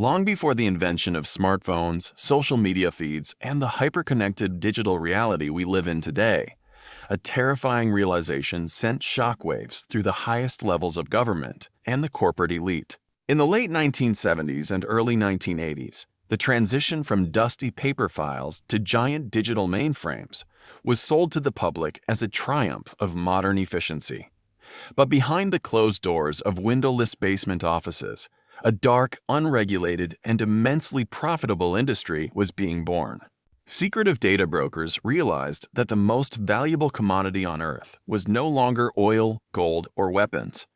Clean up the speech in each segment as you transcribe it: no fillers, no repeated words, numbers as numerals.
Long before the invention of smartphones, social media feeds, and the hyper-connected digital reality we live in today, a terrifying realization sent shockwaves through the highest levels of government and the corporate elite. In the late 1970s and early 1980s, the transition from dusty paper files to giant digital mainframes was sold to the public as a triumph of modern efficiency. But behind the closed doors of windowless basement offices, a dark, unregulated, and immensely profitable industry was being born. Secretive data brokers realized that the most valuable commodity on Earth was no longer oil, gold, or weapons.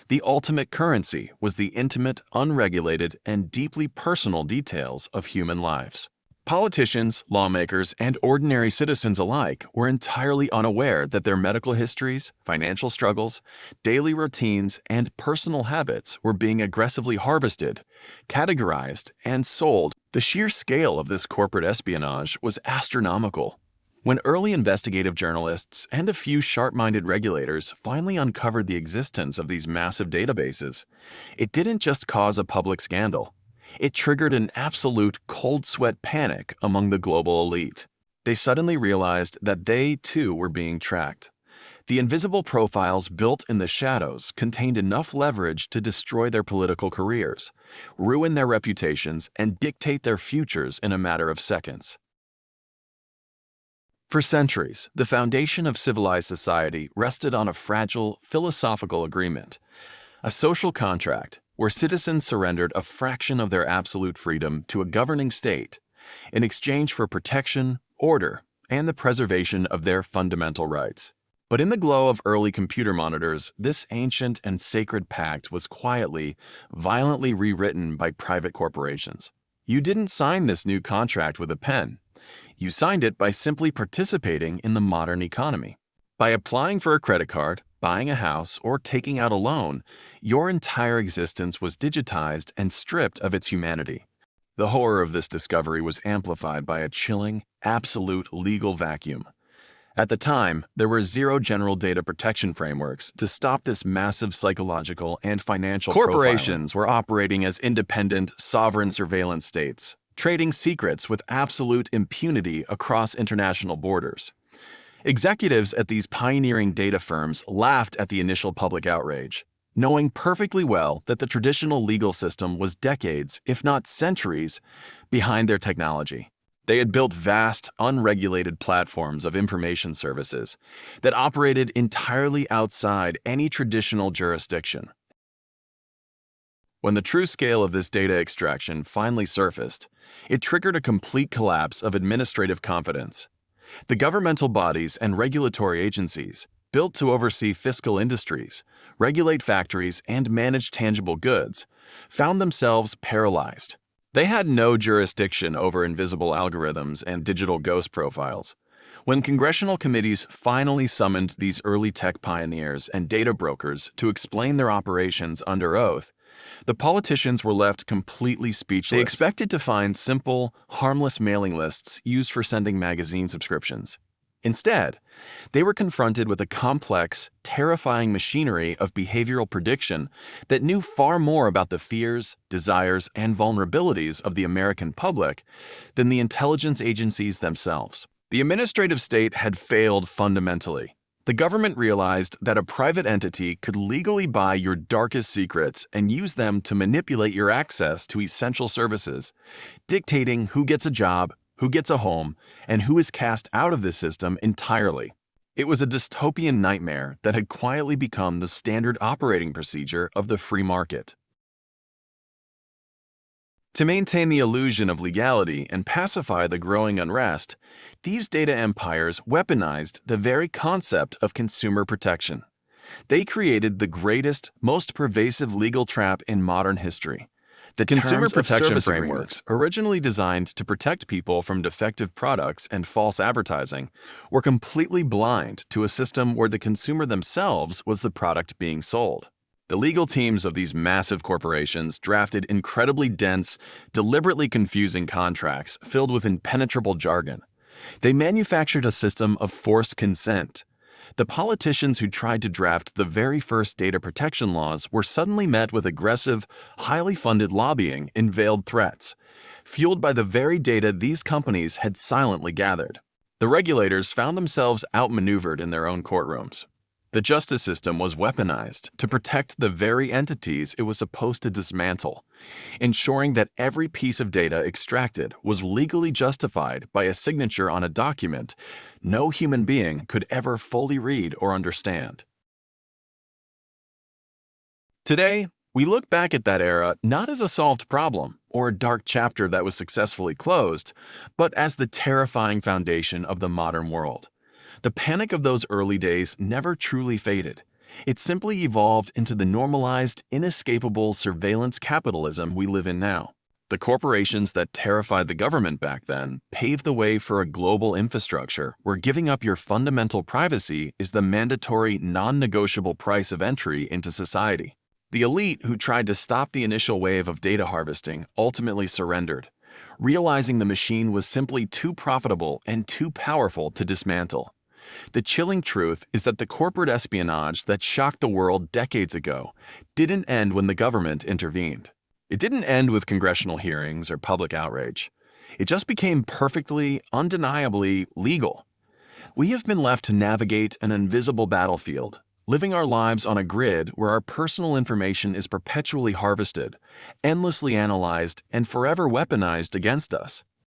The ultimate currency was the intimate, unregulated, and deeply personal details of human lives. Politicians, lawmakers, and ordinary citizens alike were entirely unaware that their medical histories, financial struggles, daily routines, and personal habits were being aggressively harvested, categorized, and sold. The sheer scale of this corporate espionage was astronomical. When early investigative journalists and a few sharp-minded regulators finally uncovered the existence of these massive databases, it didn't just cause a public scandal. It triggered an absolute cold sweat panic among the global elite. They suddenly realized that they, too, were being tracked. The invisible profiles built in the shadows contained enough leverage to destroy their political careers, ruin their reputations, and dictate their futures in a matter of seconds. For centuries, the foundation of civilized society rested on a fragile, philosophical agreement, a social contract where citizens surrendered a fraction of their absolute freedom to a governing state in exchange for protection, order, and the preservation of their fundamental rights. But in the glow of early computer monitors, this ancient and sacred pact was quietly, violently rewritten by private corporations. You didn't sign this new contract with a pen. You signed it by simply participating in the modern economy. By applying for a credit card, buying a house, or taking out a loan, your entire existence was digitized and stripped of its humanity. The horror of this discovery was amplified by a chilling, absolute legal vacuum. At the time, there were zero general data protection frameworks to stop this massive psychological and financial corporations were operating as independent, sovereign surveillance states, trading secrets with absolute impunity across international borders. Executives at these pioneering data firms laughed at the initial public outrage, knowing perfectly well that the traditional legal system was decades, if not centuries, behind their technology. They had built vast, unregulated platforms of information services that operated entirely outside any traditional jurisdiction. When the true scale of this data extraction finally surfaced, it triggered a complete collapse of administrative confidence. The governmental bodies and regulatory agencies, built to oversee fiscal industries, regulate factories, and manage tangible goods, found themselves paralyzed. They had no jurisdiction over invisible algorithms and digital ghost profiles. When congressional committees finally summoned these early tech pioneers and data brokers to explain their operations under oath, the politicians were left completely speechless. They expected to find simple, harmless mailing lists used for sending magazine subscriptions. Instead, they were confronted with a complex, terrifying machinery of behavioral prediction that knew far more about the fears, desires, and vulnerabilities of the American public than the intelligence agencies themselves. The administrative state had failed fundamentally. The government realized that a private entity could legally buy your darkest secrets and use them to manipulate your access to essential services, dictating who gets a job, who gets a home, and who is cast out of the system entirely. It was a dystopian nightmare that had quietly become the standard operating procedure of the free market. To maintain the illusion of legality and pacify the growing unrest, these data empires weaponized the very concept of consumer protection. They created the greatest, most pervasive legal trap in modern history. The consumer protection frameworks, originally designed to protect people from defective products and false advertising, were completely blind to a system where the consumer themselves was the product being sold. The legal teams of these massive corporations drafted incredibly dense, deliberately confusing contracts filled with impenetrable jargon. They manufactured a system of forced consent, The politicians who tried to draft the very first data protection laws were suddenly met with aggressive, highly funded lobbying and veiled threats, fueled by the very data these companies had silently gathered. The regulators found themselves outmaneuvered in their own courtrooms. The justice system was weaponized to protect the very entities it was supposed to dismantle, ensuring that every piece of data extracted was legally justified by a signature on a document no human being could ever fully read or understand. Today, we look back at that era not as a solved problem or a dark chapter that was successfully closed, but as the terrifying foundation of the modern world. The panic of those early days never truly faded. It simply evolved into the normalized, inescapable surveillance capitalism we live in now. The corporations that terrified the government back then paved the way for a global infrastructure where giving up your fundamental privacy is the mandatory, non-negotiable price of entry into society. The elite who tried to stop the initial wave of data harvesting ultimately surrendered, realizing the machine was simply too profitable and too powerful to dismantle. The chilling truth is that the corporate espionage that shocked the world decades ago didn't end when the government intervened. It didn't end with congressional hearings or public outrage. It just became perfectly, undeniably legal. We have been left to navigate an invisible battlefield, living our lives on a grid where our personal information is perpetually harvested, endlessly analyzed, and forever weaponized against us.